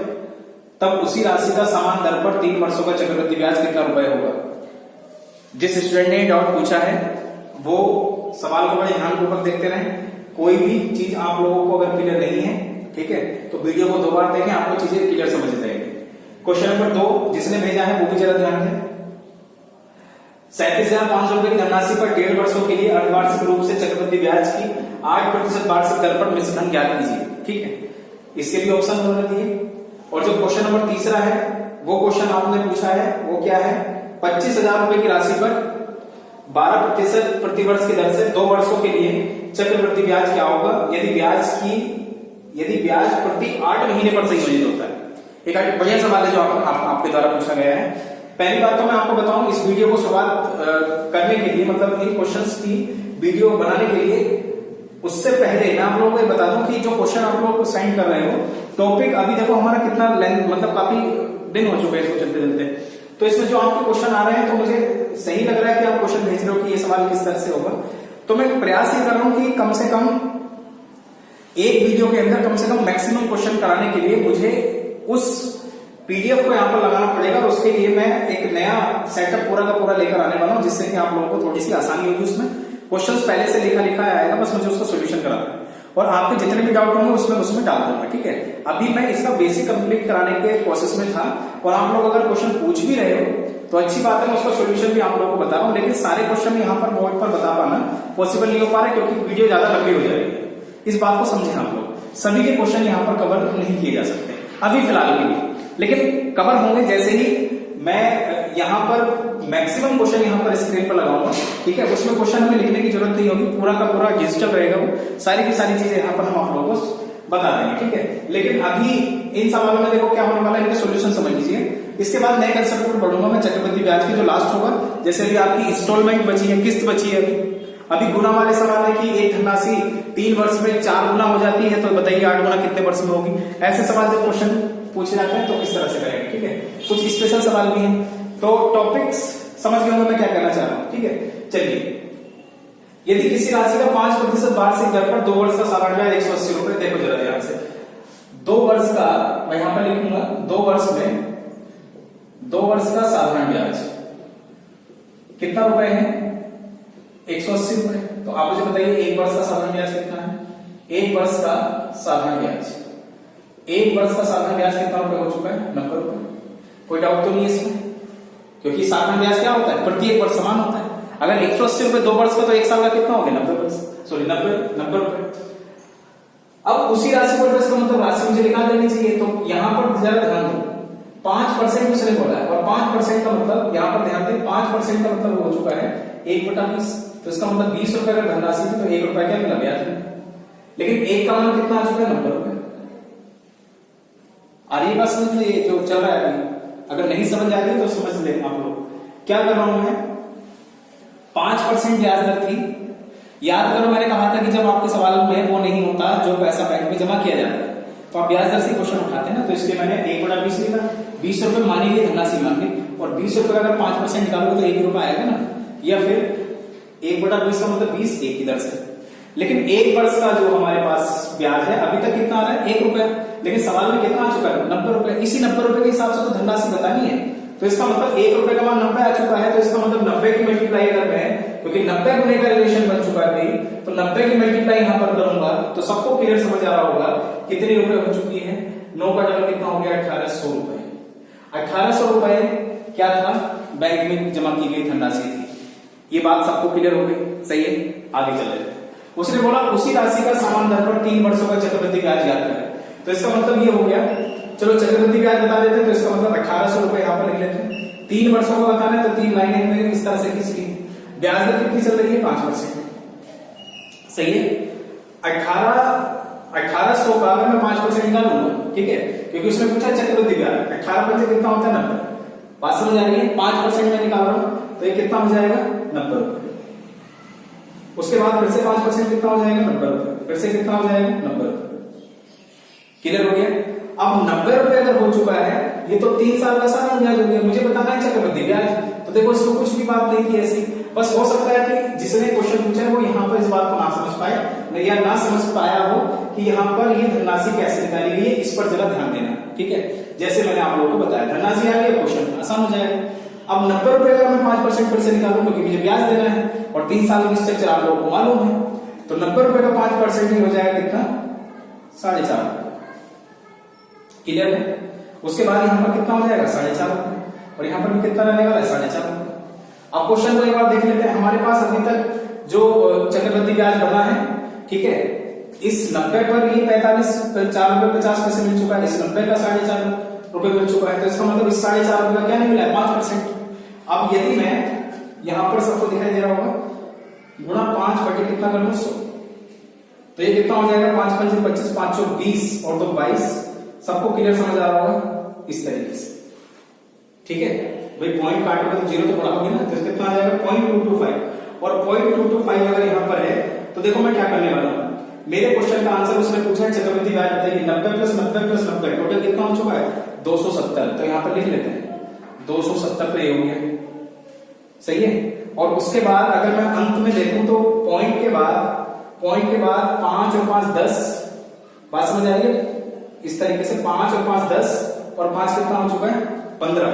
तब उसी राशि का समान दर पर 3 वर्षों का चक्रवृद्धि ब्याज कितना रुपए होगा। जिस स्टूडेंट ने डाउट पूछा है वो सवाल को बड़े ध्यानपूर्वक देखते रहें, कोई भी चीज आप लोगों को अगर क्लियर नहीं है, ठीक है, तो वीडियो को 2 बार देखें, आपको चीजें क्लियर समझ जाएगी। क्वेश्चन नंबर 2 जिसने भेजा है वो भी जरा ध्यान दें। 37,500 रुपए की धनराशि पर 1.5 वर्षों के लिए अर्धवार्षिक रूप से चक्रवृद्धि ब्याज की 8% वार्षिक दर पर मिश्र धन ज्ञात कीजिए, ठीक है। इसके भी ऑप्शन उन्होंने दिए। और जो क्वेश्चन नंबर 3 है वो क्वेश्चन आपने पूछा है वो क्या है, 25,000 रुपए की राशि पर 12% प्रतिवर्ष की दर से 2 वर्षों के लिए चक्रवृद्धि ब्याज क्या होगा यदि ब्याज प्रति 8 महीने पर संयोजित होता है। एक बढ़िया सवाल है जो आपके द्वारा पूछा गया है। पहली बात तो मैं आपको बताऊं, इस वीडियो को शुरुआत करने के लिए, मतलब इन क्वेश्चंस की वीडियो बनाने के लिए, उससे पहले मैं आप लोगों को बता दूं कि जो क्वेश्चन आप लोगों को सेंड कर रहे हो, टॉपिक अभी देखो हमारा कितना लेंथ, मतलब काफी दिन हो चुके हैं इसको चलते चलते, तो इसमें जो आपके क्वेश्चन आ रहे हैं तो मुझे सही लग रहा है कि आप क्वेश्चन भेज रहे हो कि ये सवाल किस तरह से होगा। तो मैं प्रयास ये कर रहा हूं कि कम से कम एक वीडियो के अंदर कम से कम मैक्सिमम क्वेश्चन कराने के लिए मुझे उस पीडीएफ को यहाँ पर लगाना पड़ेगा, और उसके लिए मैं एक नया सेटअप पूरा का पूरा लेकर आने वाला हूं, जिससे कि आप लोगों को थोड़ी सी आसानी होगी। उसमें क्वेश्चंस पहले से लिखा आएगा, बस मुझे उसका सोल्यूशन कराना है, और आपके जितने भी डाउट होंगे उसमें डाल दूंगा, ठीक है। अभी मैं इसका बेसिक कंप्लीट कराने के प्रोसेस में था, और आप लोग अगर क्वेश्चन पूछ भी रहे हो तो अच्छी बात है, मैं उसका सोल्यूशन भी आप लोगों को बता रहा हूं, लेकिन सारे क्वेश्चन यहाँ पर बोर्ड पर बता पाना पॉसिबल नहीं हो पा रहा है, क्योंकि वीडियो ज्यादा लंबी हो जाएगी। इस बात को समझें आप लोग, सभी के क्वेश्चन यहाँ पर कवर नहीं किए जा सकते अभी फिलहाल के लिए, लेकिन कवर होंगे जैसे ही मैं यहाँ पर मैक्सिमम क्वेश्चन यहाँ पर स्क्रीन पर लगाऊंगा, ठीक है। उसमें क्वेश्चन हमें लिखने की जरूरत नहीं होगी, पूरा का पूरा डिजिटल रहेगा, वो सारी की सारी चीजें यहाँ पर हम आप लोगों को बता देंगे, ठीक है। लेकिन अभी इन सवालों में देखो क्या होने वाला है, इनके सॉल्यूशन समझ लीजिए। इसके बाद नए कंसेप्ट पर बढ़ूंगा मैं, चक्रवृद्धि ब्याज की जो लास्ट होगा। जैसे अभी आपकी इंस्टॉलमेंट बची है, किस्त बची है, अभी गुना वाले सवाल है कि एक धनराशि 3 वर्ष में 4 गुना हो जाती है, तो बताइए 8 गुना कितने वर्ष में होगी। ऐसे सवाल जब क्वेश्चन पूछे जाते हैं तो इस तरह से करेंगे, ठीक है। कुछ स्पेशल सवाल भी हैं, तो टॉपिक्स समझ गए होंगे मैं क्या कहना चाह रहा हूं, ठीक है। चलिए, यदि किसी राशि का 5% वार्षिक दर पर 2 वर्ष का साधारण ब्याज 180 रुपए, देखो जरा ध्यान से, 2 वर्ष का मैं यहां पर लिखूंगा, 2 वर्ष में 2 वर्ष का साधारण ब्याज कितना रुपए है, 180 रुपए। तो आप मुझे बताइए 1 वर्ष का साधारण ब्याज कितना है, 1 वर्ष का साधारण ब्याज, 1 वर्ष का साधारण ब्याज कितना रुपए हो चुका है, 90 रुपए। कोई डाउट तो नहीं है इसमें, क्योंकि साधारण ब्याज क्या होता है, प्रत्येक वर्ष समान होता है। अगर 180 रुपए 2 वर्ष का, तो 1 साल का कितना हो गया, 90 वर्ष, सॉरी 90 रुपए। अब उसी राशि पर इसका मतलब राशि मुझे निकाल देनी चाहिए, तो यहां पर जरा ध्यान दो, 5% उसने बोला है, और 5% का मतलब यहां पर ध्यान दें, 5% का मतलब हो चुका है 1/20। तो इसका मतलब 20 रुपए अगर धनराशि थी तो 1 रुपया क्या मिला, ब्याज। लेकिन 1 का मान कितना आ चुका है, 90 रुपए। आ रही बात समझ में, ये जो चल रहा है अभी, अगर नहीं समझ आ रही तो समझ ले आप लोग। क्या कर रहा हूं मैं, 5% ब्याज दर थी। याद करो मैंने कहा था कि जब आपके सवाल में वो नहीं होता जो पैसा बैंक में जमा किया जाता है, तो आप ब्याज दर से क्वेश्चन उठाते हैं ना, तो इसलिए मैंने 1/20 लिखा। 20 रुपए मानी गई धनराशि मान ली, और 20 रुपए का अगर 5% निकालोगे तो 1 रुपया आएगा ना, या फिर 1/20 का मतलब 20 1 की दर से। लेकिन 1 वर्ष का जो हमारे पास ब्याज है अभी तक कितना आ रहा है, 1 रुपया। लेकिन सवाल में कितना आ चुका है, 90 रुपए। इसी 90 रुपए के हिसाब से तो धनराशि बतानी है, तो इसका मतलब 1 रुपए का मान 90 आ चुका है, तो इसका मतलब 90 की मल्टीप्लाई अगर मैं, क्योंकि 90 गुने का रिलेशन बन चुका है भाई, तो 90 की मल्टीप्लाई यहां पर करूंगा तो सबको क्लियर समझ आ रहा होगा कितने रुपए हो चुकी है। 9 का डबल कितना हो गया, 1800 रुपए। 1800 रुपए क्या था, बैंक में जमा की गई धनराशि थी। ये बात सबको क्लियर हो गई, सही है। आगे चल रहे, उसने बोला उसी राशि का समान दर पर 3 वर्षों का चक्रवृद्धि ब्याज याद करें। तो इसका मतलब ये हो गया, चलो चक्रवृद्धि ब्याज बता देते हैं, तो इसका मतलब 1800 रुपए यहां पर लिख लेते हैं। 3 वर्षों का बताना है तो 3 लाइनें में इस तरह से खींच ली। ब्याज दर कितनी चल रही है, 5%, सही है। 1800 का अगर मैं 5% निकालूंगा, ठीक है, क्योंकि उसने पूछा चक्रवृद्धि ब्याज, 18% कितना होता है, 90। बात समझ आ रही है, 5% में निकाल रहा हूं तो ये कितना हो जाएगा, 90 रुपए। उसके बाद फिर से 5% कितना हो जाएगा, 90 रुपए। फिर से कितना हो जाएगा, 90 रुपए। क्लियर हो गया। अब 90 रुपए अगर हो चुका है, ये तो 3 साल का साधारण ब्याज हो गया। मुझे बताना है चक्रवृद्धि ब्याज, तो देखो इसमें कुछ भी बात नहीं थी ऐसी। बस हो सकता है कि जिसने क्वेश्चन पूछा है वो यहाँ पर इस बात को ना समझ पाए या ना समझ पाया हो कि यहाँ पर ये धनराशि कैसे निकाली गई है, इस पर जरा ध्यान देना, ठीक है। जैसे मैंने आप लोगों को बताया, धनराशि आ गई, क्वेश्चन आसान हो जाएगा। अब 90 रुपए का मैं 5% फिर से निकालूं, क्योंकि मुझे ब्याज देना है और 3 साल की स्ट्रक्चर आप लोगों को मालूम है, तो 90 रुपए का 5% ही हो जाएगा कितना, 4.5। क्लियर है। उसके बाद यहाँ पर कितना हो जाएगा, 4.5 रुपए, और यहाँ पर भी कितना रहने वाला है, 4.5 रुपए। अब क्वेश्चन को एक बार देख लेते हैं। हमारे पास अभी तक जो चक्रवृद्धि ब्याज बना है, ठीक है, इस 90 पर ये 4 रुपए 50 पैसे मिल चुका है, इस 90 का 4.5 रुपए मिल चुका है, तो इसका मतलब इस 4.5 रुपए का क्या नहीं मिला है, 5%। अब यदि मैं यहां पर सबको दिखाई दे रहा होगा, गुणा 5 बटे कितना कर लूं, 100, तो ये कितना हो जाएगा, 5 5 25, 5 4 20 और 2 22। सबको क्लियर समझ आ रहा होगा इस तरीके से, ठीक है भाई। पॉइंट काटोगे तो 0 तो बढ़ाओगे ना, तो कितना आ जाएगा, 0.225। और 0.225 अगर यहां पर है तो देखो मैं क्या करने वाला हूं। मेरे क्वेश्चन का आंसर उसने पूछा है चक्रवृद्धि ब्याज बताइए, 90 प्लस 90 प्लस 90 टोटल कितना हो चुका है, 270। तो यहां पर लिख लेते हैं 270 पे हो गया, सही है। और उसके बाद अगर मैं अंत में देखूं तो पॉइंट के बाद 5 और 5 10, बात समझ आ रही है। इस तरीके से 5 और 5 10 और 5 कितना हो चुका है, 15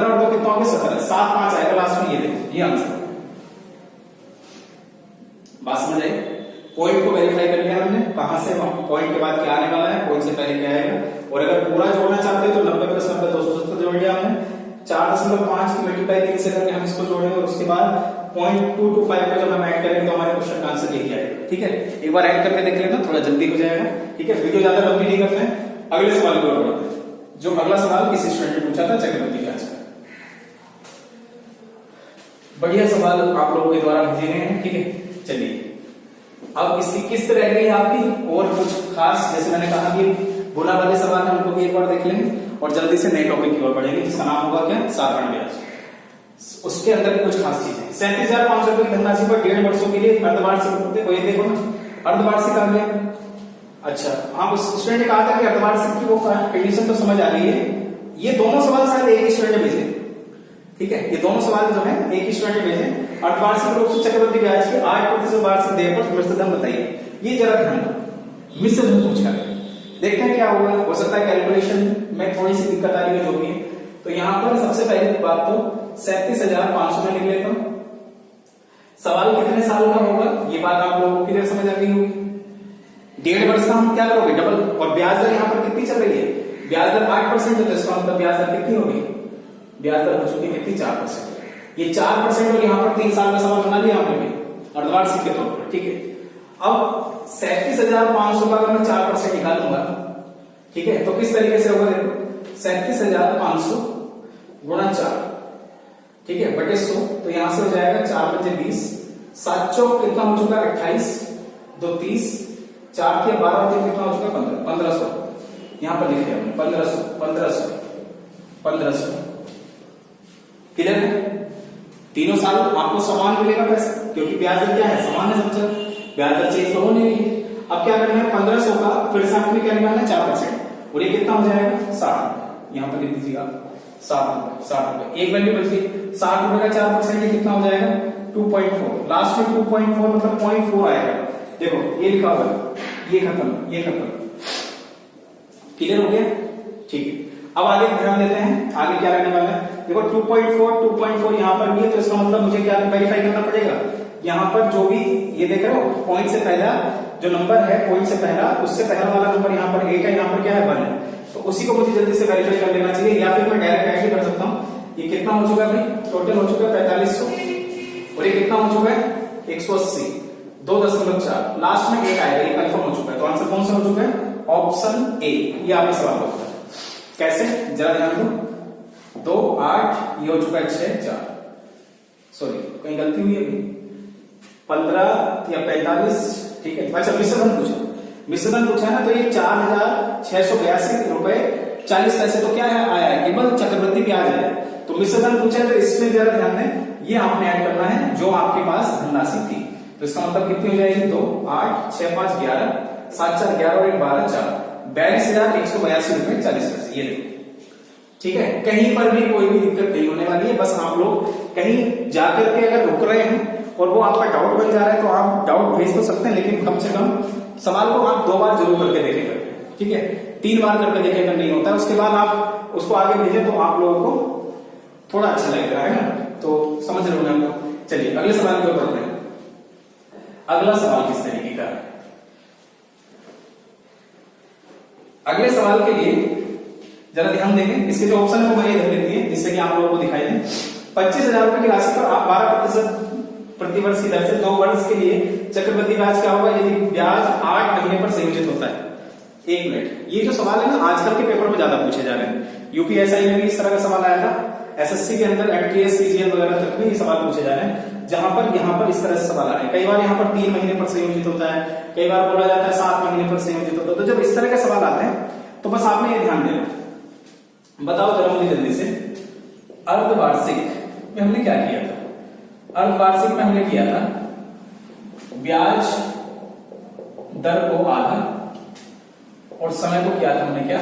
और 2 कितना हो गया, 17। 7 5 आएगा लास्ट में, ये देखो ये आंसर। बात समझ आई। पॉइंट को वेरीफाई कर लिया हमने, कहां से पॉइंट के बाद क्या आने वाला है, पॉइंट से पहले क्या आएगा। और अगर पूरा जोड़ना चाहते हैं तो 90 प्लस 90 270 जोड़ लिया हमने, 4.5 की मल्टीप्लाई 3 से करके हम इसको जोड़ेंगे, और उसके बाद 0.225 को जब हम ऐड करेंगे तो हमारे क्वेश्चन का आंसर यही आएगा, ठीक है। एक बार ऐड करके देख लेना, थोड़ा जल्दी हो जाएगा, ठीक है। वीडियो ज्यादा लंबी नहीं करते हैं। अगले सवाल की ओर बढ़ते हैं। जो अगला सवाल किसी स्टूडेंट ने पूछा था चक्रवृद्धि ब्याज का। बढ़िया सवाल आप लोगों के द्वारा भेजे गए हैं, ठीक है। चलिए अब इसकी किस्त रह गई आपकी, और कुछ खास जैसे मैंने कहा कि गुना वाले सवाल है उनको भी एक बार देख लेंगे और जल्दी से नए टॉपिक की ओर बढ़ेंगे जिसका नाम होगा क्या, साधारण ब्याज। उसके अंदर कुछ खास चीजें, 37,500 रुपए की धनराशि पर 1.5 वर्षों के लिए अर्धवार्षिक, देखो ना अर्धवार्षिक आ गया। अच्छा हाँ, उस स्टूडेंट ने कहा था कि अर्धवार्षिक की वो कंडीशन तो समझ आ गई है। ये दोनों सवाल शायद एक ही स्टूडेंट ने भेजे, ठीक है, ये दोनों सवाल जो है एक ही स्टूडेंट ने भेजे। अर्धवार्षिक रूप से चक्रवृद्धि ब्याज के 8% वार्षिक देय पर मिश्र धन बताइए। ये जरा ध्यान दो, मिश्र धन पूछा गया, देखते हैं क्या होगा। हो सकता है कैलकुलेशन में थोड़ी सी दिक्कत आ रही है जो भी है। तो यहाँ पर सबसे पहली बात तो 37,500 में लिख लेता हूं। सवाल कितने साल का होगा ये बात आप लोगों को क्लियर समझ आ गई होगी। 1.5 वर्ष का हम क्या करोगे, डबल, और ब्याज दर यहाँ पर कितनी चल रही है, ब्याज दर 8% है, तो इसका मतलब ब्याज दर कितनी होगी, ब्याज दर हो चुकी है कितनी, 4%। ये 4% और यहाँ पर 3 साल का सवाल बना लिया आपने भी अर्धवार्षिक के तौर पर, ठीक है। अब 37,500 का अगर मैं 4% निकालूंगा, ठीक है, तो किस तरीके से होगा, देखो 37,500 गुणा 4, ठीक है, बटे 100, तो यहां से हो जाएगा 4 × 20, 7 चौक कितना हो चुका है 28, 2 30, 4 के 12 होते कितना हो चुका है 1500, यहां पर लिख दिया हमने 1500 क्लियर है। तीनों साल आपको समान मिलेगा पैसा, क्योंकि ब्याज दर क्या है, समान है सब जगह, ब्याज दर चेंज तो हो नहीं रही है। अब क्या करना है, 1500 का फिर से आपने क्या निकालना है 4%, और ये कितना हो जाएगा 60, यहां पर लिख दीजिएगा 60 रुपए, एक वैल्यू बच गई 60 रुपए का 4% कितना हो जाएगा 2.4, लास्ट में 2.4 मतलब 0.4 आएगा। देखो ये लिखा हुआ है, ये खत्म, क्लियर हो गया, ठीक है। अब आगे ध्यान देते हैं आगे क्या रहने वाला है। देखो 2.4 यहाँ पर भी है, तो इसका मतलब मुझे क्या वेरीफाई करना पड़ेगा, यहाँ पर जो भी ये देख रहे हो पॉइंट से पहला जो नंबर है, पॉइंट से पहला उससे पहला वाला नंबर यहाँ पर 8 है, यहाँ पर क्या है 1 है, तो उसी को मुझे जल्दी से वेरीफाई कर लेना चाहिए, या फिर मैं डायरेक्ट ऐसे कर सकता हूँ। ये कितना हो चुका है भाई, टोटल हो चुका है 4500, और ये कितना हो चुका है 180, 2.4, लास्ट में 1 आएगा, ये कंफर्म हो चुका है। तो आंसर कौन सा हो चुका है, ऑप्शन ए। ये आपके सवाल होता है कैसे, जरा ध्यान दो, 2 8 ये हो चुका है 6 4, सॉरी कहीं गलती हुई है, 15 या 45, ठीक है। अच्छा मिश्रधन पूछा है ना, तो ये 4,682 रुपए 40 पैसे तो क्या है आया है, केवल चक्रवृद्धि ब्याज है। तो मिश्रधन पूछा है तो इसमें जरा ध्यान दें, ये आपने ऐड करना है जो आपके पास धनराशि थी, तो इसका मतलब कितनी हो जाएगी 2 8 6 5 11 7 4 11 और 1 12 4, 42,182 रुपए 40 पैसे, ये देखो, ठीक है। कहीं पर भी कोई भी दिक्कत नहीं होने वाली है, बस आप लोग कहीं जाकर के अगर रुक रहे हैं और वो आपका डाउट बन जा रहा है तो आप डाउट भेज तो सकते हैं, लेकिन कम से कम सवाल को आप 2 बार जरूर करके देखेगा, ठीक है, 3 बार करके देखेगा नहीं होता है, उसके बाद आप उसको आगे भेजें तो आप लोगों को थोड़ा अच्छा लगेगा, है ना, तो समझ रहे होंगे आप लोग। चलिए अगले सवाल की ओर बढ़ते हैं। अगला सवाल किस तरीके का है, अगले सवाल के लिए जरा ध्यान देंगे, इसके जो ऑप्शन है वो मैंने इधर लिख दिए जिससे कि आप लोगों को दिखाई दे। 25,000 रुपए की राशि पर आप 12% प्रतिवर्ष की दर से 2 वर्ष के लिए चक्रवृद्धि ब्याज क्या होगा यदि ब्याज 8 महीने पर संयोजित होता है। 1 मिनट, ये जो सवाल है ना आजकल के पेपर में ज्यादा पूछे जा रहे हैं, यूपीएसआई में भी इस तरह का सवाल आया था, एसएससी के अंदर एमटीएस सीजीएल वगैरह तक में ये सवाल पूछे जा रहे हैं, जहां पर यहाँ पर इस तरह से सवाल आ रहे हैं। कई बार यहाँ पर 3 महीने पर संयोजित होता है, कई बार बोला जाता है 7 महीने पर संयोजित होता है। तो जब इस तरह के सवाल आते हैं तो बस आपने ये ध्यान देना। बताओ जरा मुझे जल्दी से, अर्धवार्षिक में हमने क्या किया था, अर्धवार्षिक में हमने किया था ब्याज दर को आधा और समय को किया था हमने क्या,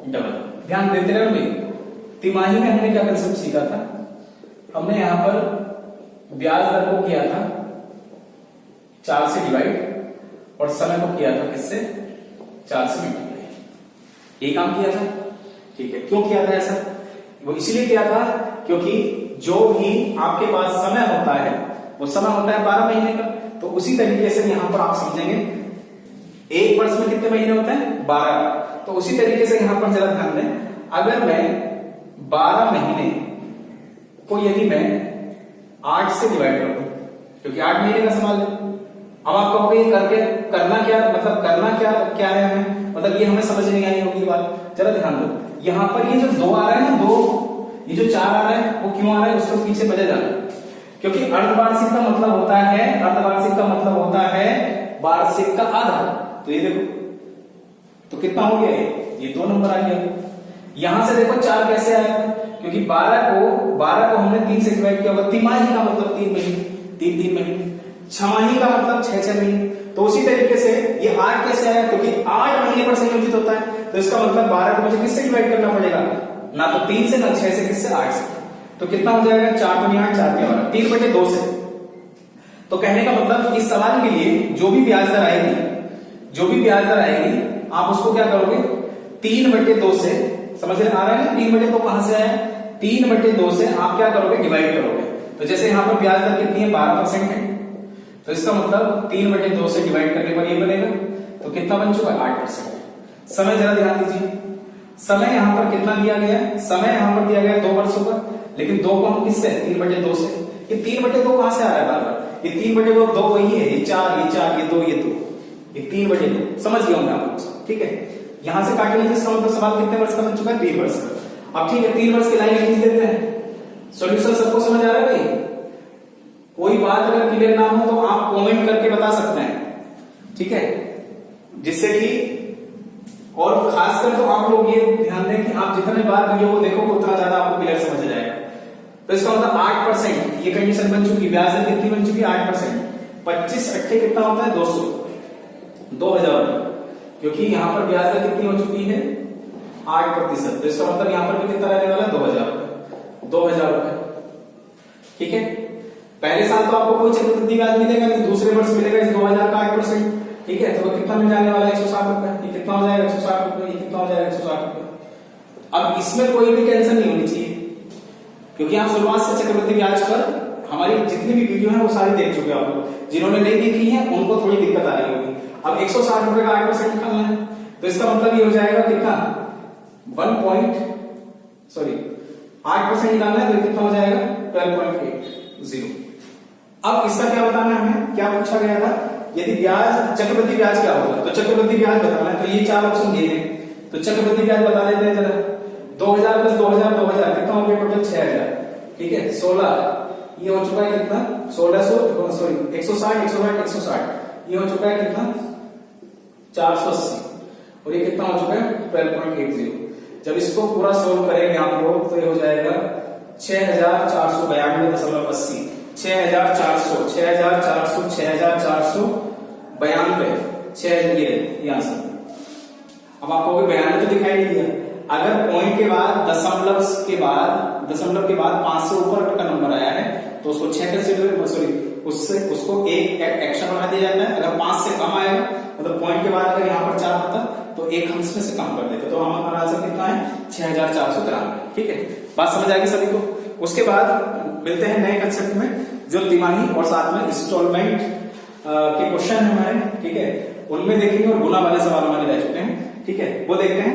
डबल। ध्यान देते रहे भाई, तिमाही में हमने क्या कंसेप्ट सीखा था, हमने यहां पर ब्याज दर को किया था 4 से डिवाइड और समय को किया था किससे, 4 से मल्टीप्लाई। ये काम किया था, ठीक है। क्यों किया था ऐसा, वो इसलिए किया था क्योंकि जो भी आपके पास समय होता है वो समय होता है 12 महीने का, तो उसी तरीके से यहां पर आप समझेंगे 1 वर्ष में कितने महीने होते हैं 12, तो उसी तरीके से यहां पर जरा ध्यान दें, अगर मैं 12 महीने को यदि मैं 8 से डिवाइड कर दूं, क्योंकि 8 महीने का सवाल है। अब आप कहोगे ये करके करना क्या, मतलब करना क्या है हमें, मतलब ये हमें समझ नहीं आई होगी बात। जरा ध्यान दो, यहां पर ये जो 2 आ रहा है ना, 2 ये जो 4 आ रहा है वो क्यों आ रहा है, उसको पीछे बजा जाना, क्योंकि अर्धवार्षिक का मतलब होता है, अर्धवार्षिक का मतलब होता है वार्षिक का आधा। तो ये देखो, तो कितना हो गया ये 2 नंबर आ गया। यहां से देखो 4 कैसे आया, क्योंकि 12 को हमने 3 से डिवाइड किया होगा। तिमाही का मतलब 3 महीने, 3 महीने। छमाही का मतलब 6 महीने। तो उसी तरीके से ये 8 कैसे आया, क्योंकि 8 महीने पर संयोजित होता है। तो इसका मतलब 12 को मुझे किससे डिवाइड करना पड़ेगा, ना तो 3 से, ना 6 से, किससे, 8 से। तो कितना हो जाएगा, 4 दूनी 8, 4 के 12, 3/2 से। तो कहने का मतलब इस सवाल के लिए जो भी ब्याज दर आएगी, आप उसको क्या करोगे, 3/2 से, समझ में आ रहा है ना, 3/2 कहां से आया, 3/2 से आप क्या करोगे, डिवाइड करोगे। तो जैसे यहां पर ब्याज दर कितनी है, 12% है, तो इसका मतलब 3/2 से डिवाइड करने पर ये बनेगा। तो कितना बन चुका है, 8%। समय जरा ध्यान दीजिए, समय यहां पर कितना दिया गया है, समय यहां पर दिया गया है 2 वर्षों का, लेकिन 2 को हम किससे, 3/2 से। ये 3/2 कहां से आ रहा है बार-बार, ये 3/2 2 वही है, ये 4, ये 4, ये 2, ये 2, ये 3/2 समझ गया हूं मैं आप लोग, ठीक है। यहां से काटेंगे तो इसका मतलब सवाल कितने वर्ष का बन चुका है, 3 वर्ष का। अब ठीक है, 3 वर्ष की लाइन खींच देते हैं। सॉल्यूशन सबको समझ आ रहा है भाई? कोई बात अगर क्लियर ना हो तो आप कमेंट करके बता सकते हैं, ठीक है, जिससे कि, और खासकर तो आप लोग ये ध्यान दें कि आप जितने बार वीडियो को देखोगे उतना ज्यादा आपको क्लियर समझ जाएगा। तो इसका मतलब 8% ये कंडीशन बन चुकी, ब्याज दर कितनी बन चुकी है, 8%। 25 अट्ठे कितना होता है, 200, 2000 रुपए, क्योंकि यहां पर ब्याज दर कितनी हो चुकी है, 8%। तो इसका मतलब यहां पर भी कितना रहने वाला है, 2000 रुपए, 2000 रुपए, ठीक है। पहले साल तो आपको कोई चक्रवृद्धि ब्याज मिलेगा नहीं, दूसरे वर्ष मिलेगा इस 2000 का 8%, ठीक है। तो कितना मिल जाने वाला है, 160 रुपए। ये कितना हो जाएगा, 160 रुपए। ये कितना हो जाएगा, 160 रुपए। अब इसमें कोई भी टेंशन नहीं होनी चाहिए, क्योंकि आप शुरुआत से चक्रवृद्धि ब्याज पर हमारी जितनी भी वीडियो है वो सारी देख चुके हैं आप लोग। जिन्होंने नहीं देखी है उनको थोड़ी दिक्कत आ रही होगी। अब 160 रुपए का 8% निकालना है, तो इसका मतलब ये हो जाएगा कितना, 8% निकालना है, तो कितना हो जाएगा, 12.80। अब इसका क्या बताना है हमें, क्या पूछा गया था, यदि ब्याज, चक्रवृद्धि ब्याज क्या होगा, तो चक्रवृद्धि ब्याज बताना है। तो ये 4 ऑप्शन दिए हैं, तो चक्रवृद्धि ब्याज बता देते हैं जरा। 2000 + 2000 2000 कितना हो गया, टोटल 6000, ठीक है। 16 ये हो चुका है कितना, 160 160 ये हो चुका है कितना, 480, और ये कितना हो चुका है, 12.80। जब इसको पूरा सोल्व करेंगे आप लोग तो ये हो जाएगा 6492.80, 6400 6400 6492, 6 ये आंसर। अब आपको 92 तो दिखाई नहीं दिया, अगर पॉइंट के बाद दशमलव के बाद 5 से ऊपर का नंबर आया है तो उसको 6 कंसीडर, उसको एक एक्स्ट्रा बढ़ा दिया जाता है। अगर 5 से कम आएगा, मतलब पॉइंट के बाद अगर यहाँ पर 4 होता तो एक हम इसमें से कम कर देते, तो हमारा आंसर कितना है, 6493, ठीक है। बात समझ आएगी सभी को। उसके बाद मिलते हैं नए कंसेप्ट में, जो तिमाही और साथ में इंस्टॉलमेंट के क्वेश्चन है हमारे, ठीक है, उनमें देखेंगे, और गुना वाले सवाल हमारे रह चुके हैं, ठीक है, वो देखते हैं।